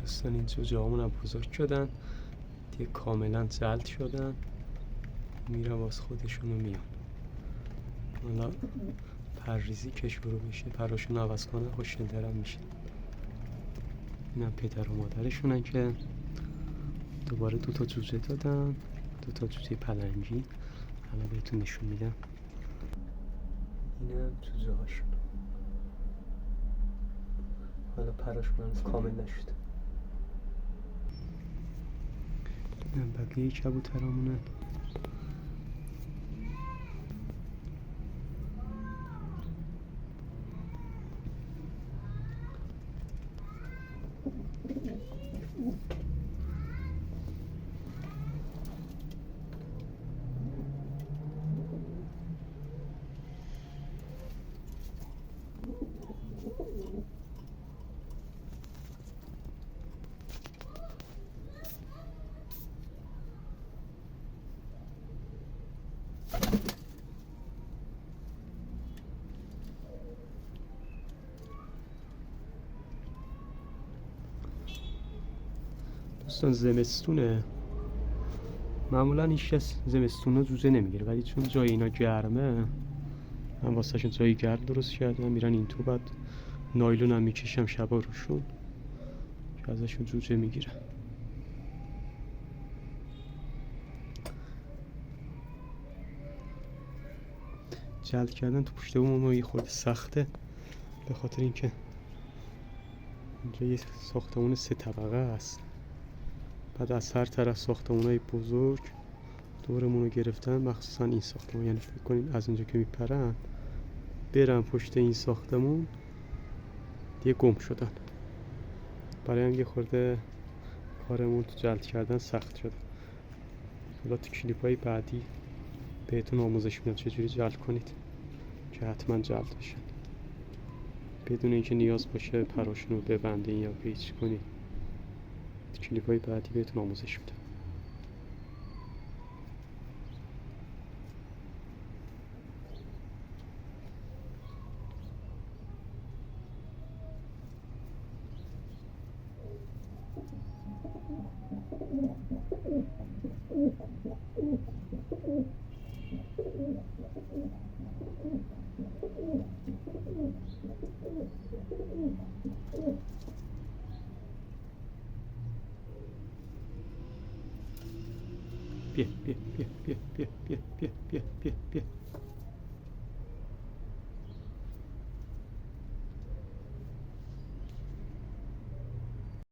دوستان این جوجه‌هامون هم بزرگ شدن دیگه، کاملا جلد شدن، میرن واسه خودشون و میان. حالا پرریزی که شروع بشه، پراشون عوض کنن، خوشگل‌تر هم میشه. اینم پدر و مادرشونن که دوباره 2 تا جوجه دادن، 2 تا جوجه پلنگی. الان بهتون نشون میدم. اینم جوجه هاشون. حالا پراشون هنوز کامل نشده. اینم بقیه کبوترامونن. دوستان زمستونه، معمولا هیچ کس زمستون رو جوجه نمیگیره، ولی چون جای اینا گرمه، من واسه شون جایی گرم درست کردم، میرن این تو، بعد نایلون هم میکشم شبا روشون که ازشون جوجه میگیرن. جلد کردن تو پشت بوم یه خورده سخته، به خاطر اینکه اینجا یه ساختمون 3 طبقه است، بعد از هر طرف ساختمونای بزرگ دورمون رو گرفتن، مخصوصا این ساختمون. یعنی فکر کنید از اینجا که میپرن برن پشت این ساختمون، دیگه گم شدن. برای هم یه خورده کارمون تو جلد کردن سخت شد. حالا تو کلیپ‌های بعدی بهتون آموزش میدم چجوری جلد کنید که حتما جلد بشن، بدون اینکه نیاز باشه پراشون رو ببندین یا پیچ کنید. تو کلیپ‌های بعدی بهتون آموزش میدم. بیا بیا بیا بیا بیا بیا بیا بیا بیا.